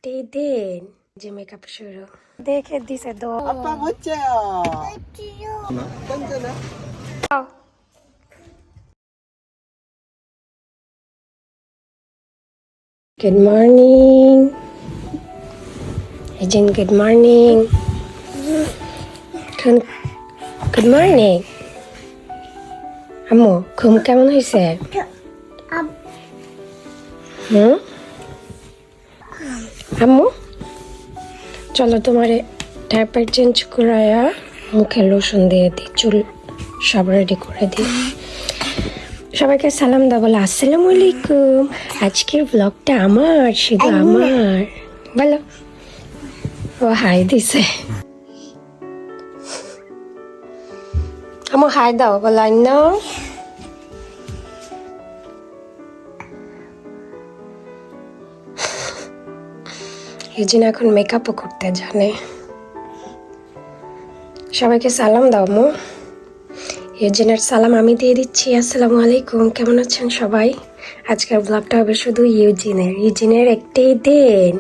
একটাই দিন যে মেকআপ শুরু দেখে দিছে তো 아빠 멋져요. 던져라. Good morning again good morning good morning আম্মু ঘুম কেমন হয়েছে আম্মু চলো তোমারে ডায়াপার চেঞ্জ করায়া মুখে লোশন দিয়ে দিই চুল সব রেডি করে দিই সবাইকে সালাম দাও বলো আসসালামু আলাইকুম আজকের ব্লগটা আমার শুধু আমার বলো ও হাই দিছে আম্মু হাই দাও বলো আন্না ইজিন এখন মেকআপও করতে জানে সবাইকে সালাম দাও আম্মু ইজিনের সালাম আমি দিয়ে দিচ্ছি আসসালামু আলাইকুম কেমন আছেন সবাই আজকের ব্লগটা হবে শুধু ইউজিনের একটাই দিন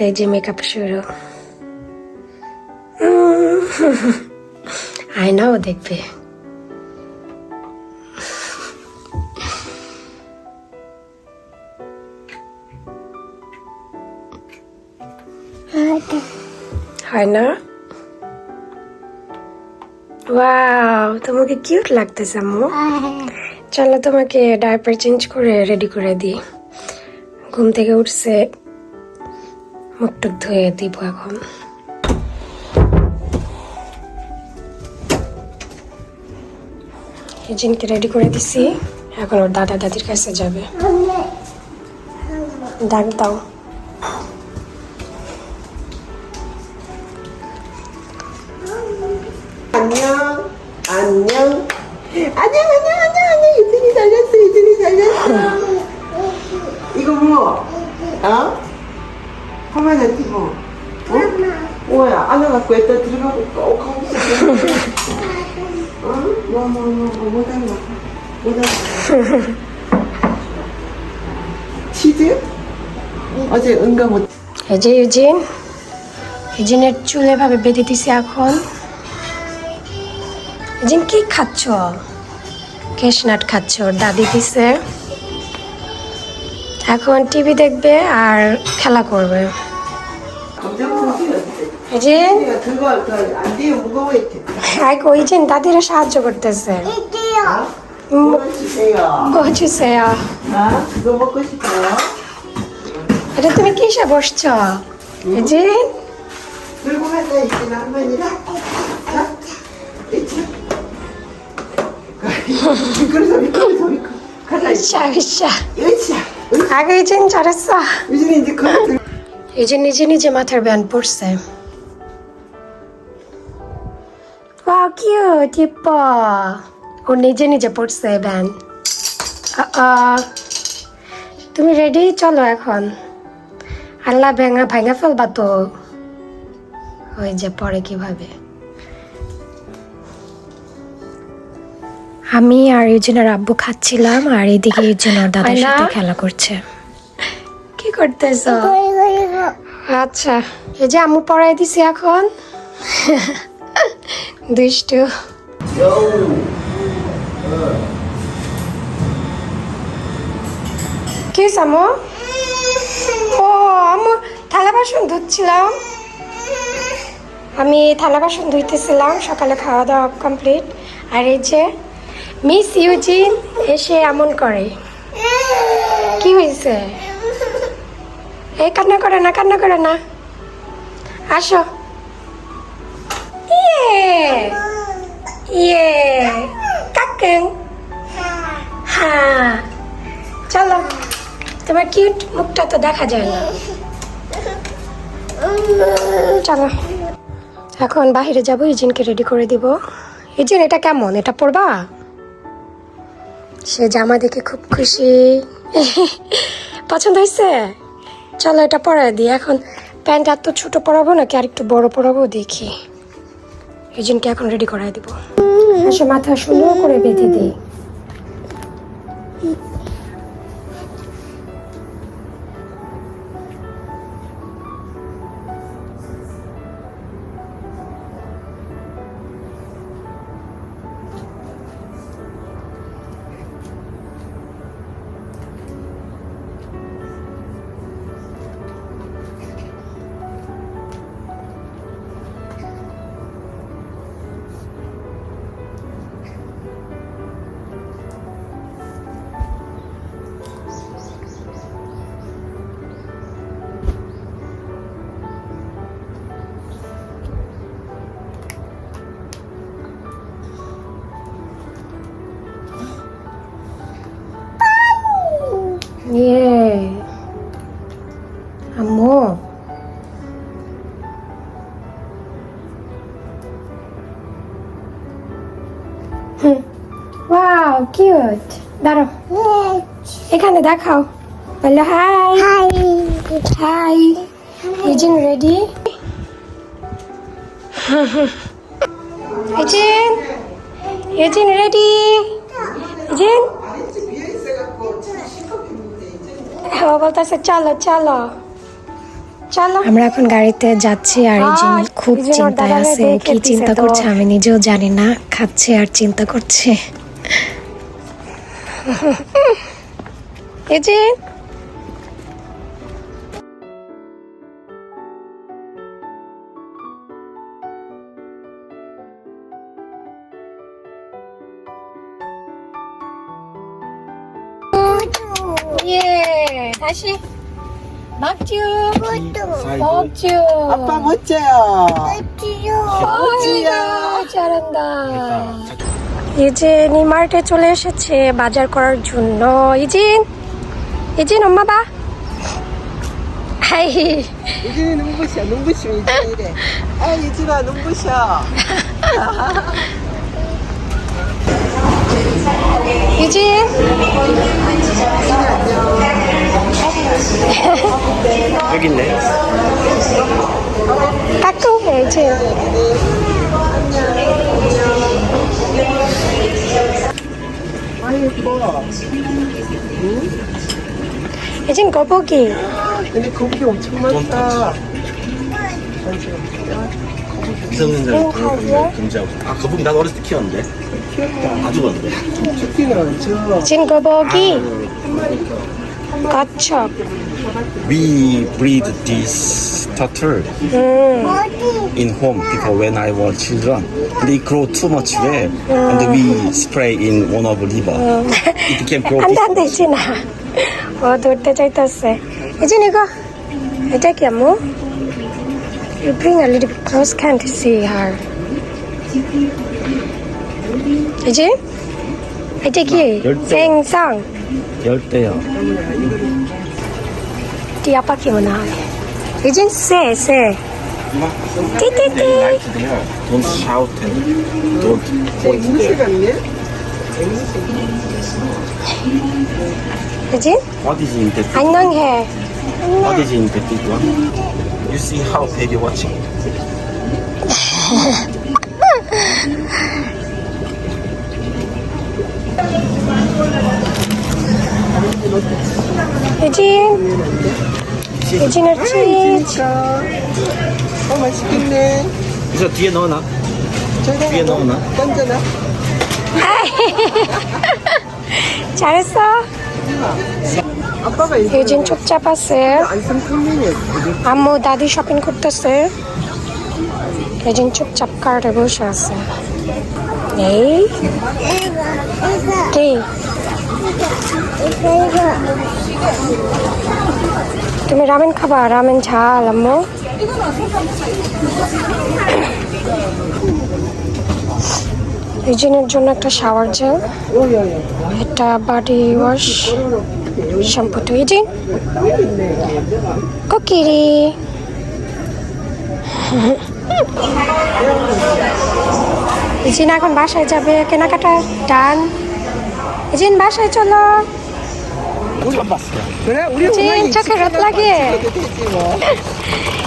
এই যে মেকআপ শুরু আয়নাও দেখবে হয় না ওয়াও তোমাকে কিউট লাগতেছে আম্মু চলো তোমাকে ডায়াপার চেঞ্জ করে রেডি করে দিই ঘুম থেকে উঠছে মুখ টুক ধুয়ে দিব এখন এজেন্টকে রেডি করে দিছি এখন ওর দাদা দাদির কাছে যাবে ডাক দাও 안녕. 안녕. 유진이 잘잤어. 이거 뭐? 어? 화면한테 뭐? 어? 뭐야? 안아갖고 애들 들어가고 꼭 하고 있어. 어? 뭐 닮아? 치즈? 어제 응가 못. এই যে ইউজিনের চুল এভাবে বেঁধে দিছি এখন ইউজিন কি খাচ্ছ ক্যাশনাট খাচ্ছ ওর দাদি দিছে এখন টিভি দেখবে আর খেলা করবে ইউজিন 안 돼요. 무거워했대. ইউজিন দাদিরা সাহায্য করতেছে 뭐 주세요. বসেছে요 아? 그거 먹고 싶어요? এটা তুমি কিসে বসছ ইউজিন 들고 갔다 있지 할머니랑. 자, 있지. 미끄러져. 가자. ইচ্ছা 으쌰. আগে ইউজিন 잘했어 유진이 이제 그거 들. ইউজিন নিজে মাথার ব্যান্ড পড়ছে ওয়াও কিউট ইপ্পা ও নিজে পড়ছে ব্যান্ড তুমি রেডি চলো এখন আল্লাহ ভাঙা ফেলবা তো ওই যে পরে কিভাবে আমি আর ইউজিনের আব্বু খাচ্ছিলাম আর এদিকে ইউজিন ওর দাদার সাথে খেলা করছে কি করতেছ আচ্ছা এই যে আম্মু পড়াই দিছি এখন দুষ্টু কি আম্মু ও আম্মু থালা বাসন ধুচ্ছিলাম আমি থালা বাসন ধুইতেছিলাম সকালে খাওয়া দাওয়া কমপ্লিট আর এই যে মিস ইউজিন এসে এমন করে কি হয়েছে এই কান্না করে না আসো ইয়ে কাকুন হ্যাঁ চলো তোমার কিউট মুখটা তো দেখা যায় না চলো এখন বাহিরে যাবো ইজিনকে রেডি করে দিব ইজিন এটা কেমন এটা পরবা সে জামা দেখে খুব খুশি পছন্দ হয়েছে চলো এটা পরাই দিই এখন প্যান্ট এত ছোট পরাবো নাকি আর একটু বড় পরাবো দেখি ইজিনকে এখন রেডি করাই দিব আসে মাথা সুন্দর করে বেঁধে দিই 예. 안무. ওয়াও কিউট দাঁড়াও এখানে দেখাও বলো হাই হাই ইজিন রেডি ইজিন রেডি ইজিন হ্যাঁ বলতেছে চলো চলো চলো আমরা এখন গাড়িতে যাচ্ছি আর ইজিন খুব চিন্তায় আছে কি চিন্তা করছে আমি নিজেও জানি না খাচ্ছে আর চিন্তা করছে ইজিন 예, 다시 막주 먹주 아빠 멋져요. 멋지야 잘한다 이진이 마트에 চলে এসেছে বাজার করার জন্য 이진 엄마 봐 하이 유진이 눈부셔 유진이 이래. 아 유진아 눈부셔. 이진 여기 있네. 까꿍해 이진 아 예뻐. 이진 거북이 근데 거북이 엄청 많다. 미성년자를 금지하고. 아, 거북이 나도 어렸을 때 키웠는데. 귀엽다. 아주 많은데. 토끼는 저 이진 거북이 가축 We breed this turtle in home before when I was children. They grow too much well, and we spray in one of river. It can grow big. 안돼 이진아 어 놀때 চাইতেছে 이진 이거 এটা কি আম্মু You bring a little bit close, can't see her. 이진 এটা কি 생선 열대요. টি আপা কি মনে হয় 이진 쎄 띠띠띠 Like there. Don't shout and don't point 앵무새 there. 같네. 이진 What is in that? 안녕해 What is in that big one? You see how baby watching? 이진의 치즈 맛있겠네. 이거 뒤에 넣어놔. 뒤에 넣어놔. 던져놔. 잘했어 아빠가 이거 이진 쪽 잡았어요 안성 컴미네. আম্মু দাদি shopping করতেছে ইজিন চুপচাপ কার্ডে বসে আছে এই কি তুমি রামেন খাবা রামেন ঝাল আম্মু ইজিনের জন্য একটা শাওয়ার জেল এটা বডি ওয়াশ শ্যাম্পুটা ইজিন কোকিরি ইজিন এখন বাসায় যাবে কেনাকাটা ডান ইজিন বাসায় চলো 처음 봤어요. 그래 우리 이진, 오늘 저렇게 일찍 럿락해. 찍어도 되지 뭐.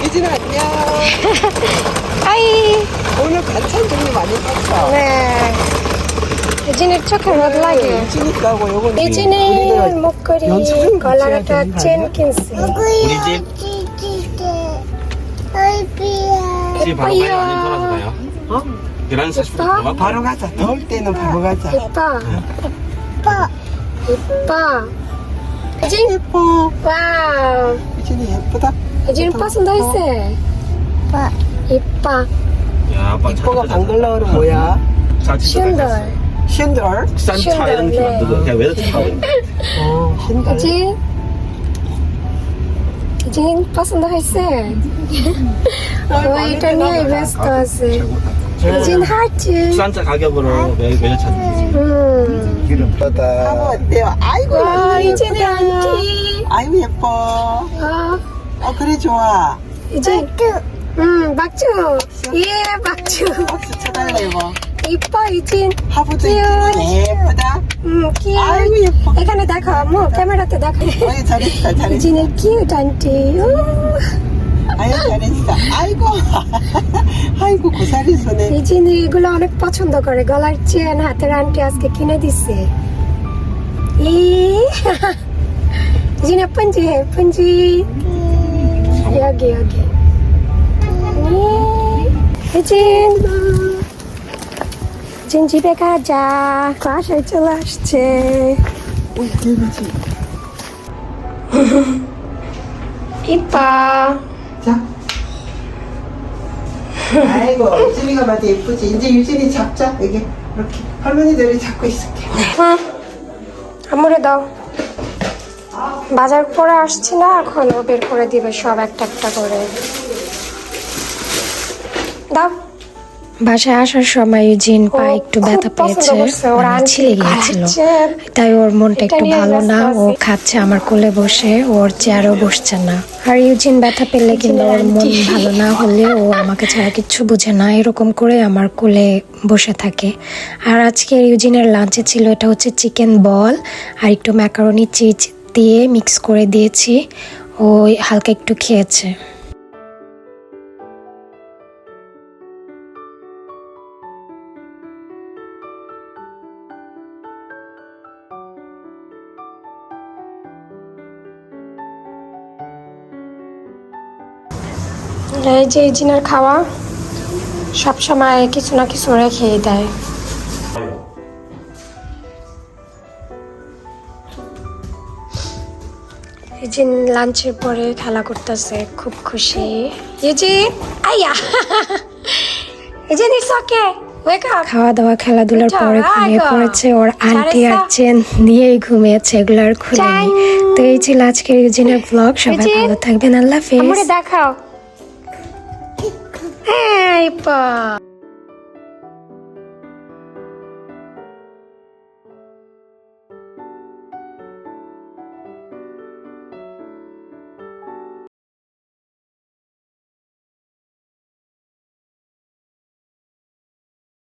이진아 안녕. 아이 오늘 반찬 종류 많이 샀어. 네 유진의 চোখে রোদ লাগে 찌니까고 요거는 유진의 목걸이 연습을 걸라라타 같이 해야 찐 되는 킨스 우리 집 집이 바로 가요? 아니면 돌아서 가요? 어? 계란 40분 들어가? 바로 가자. 더울 때는 바로 가자. 예뻐 예뻐 유진 예뻐. 와우 유진이 예쁘다. 유진 পছন্দহৈছে 예뻐 야, 아빠 이뻐가 방글라어는 뭐야? সুন্দর 신들? 싼 신기하네. 차 이런 게 만들고 그냥 외제차 타고 신들. 유진 유진 পছন্দহৈছে ও এটা নিয়ে ব্যস্ত আছে 유진 하트 싼차 가격으로 외제차 한번 어때요? 아이고 와 유진이 유진이 안티 아이고 예뻐. 그래 좋아. 유진 박주 예 박주 박수 쳐달래 이거. 이뻐 유진 하부도 귀여워. 예쁘다. 귀여워 아이고 예뻐. এখানে দেখাও আম্মু ক্যামেরাতে দেখাও 어이 잘했어 잘했어. 유진의 কিউট আন্টি 아유 잘했어. 아이고 아이고 고사리 손에. 유진이 এগুলো অনেক পছন্দ করে গলার চেন হাতের আন্টি আজকে কিনে দিচ্ছে ই 유진이 예쁜지 예쁜지 여기 여기 유진 유진 집에 가자 বাসায় চলে আসছে 오이 개미지. 이뻐 자. 아이고 유진이가 봐도 예쁘지. 이제 유진이 잡자 여기 이렇게 할머니들이 잡고 있을게. আমরে দাও বাজার করে আসছি না এখন ও বের করে দিবে সব একটা একটা করে দাও বাসায় আসার সময় ইউজিন পা একটু ব্যথা পেয়েছে ছিলে গিয়েছিল তাই ওর মনটা একটু ভালো না ও খাচ্ছে আমার কোলে বসে ওর চেয়ারও বসছে না আর ইউজিন ব্যথা পেলে কিন্তু ওর মন ভালো না হলে ও আমাকে ছাড়া কিচ্ছু বুঝে না এরকম করে আমার কোলে বসে থাকে আর আজকে ইউজিনের লাঞ্চে ছিল এটা হচ্ছে চিকেন বল আর একটু ম্যাকারনি চিজ দিয়ে মিক্স করে দিয়েছি ও হালকা একটু খেয়েছে এই যে ইজিনের খাওয়া সব সময় কিছু না কিছু রেখেই দেয় ইজিন লাঞ্চের পরে খেলা করতেছে খুব খুশি ইজিন আইয়া ইজিন ইটস ওকে ওয়েক আপ খাওয়া দাওয়া খেলাধুলার পরে ঘুমিয়ে পড়েছে ওর আন্টি আর চেন নিয়েই ঘুমিয়েছে এগুলো আর খুলেনি তো এই ছিল আজকের ইজিনের ব্লগ সবাই ভালো থাকবেন আল্লাহ হাফেজ দেখাও হ্যাঁ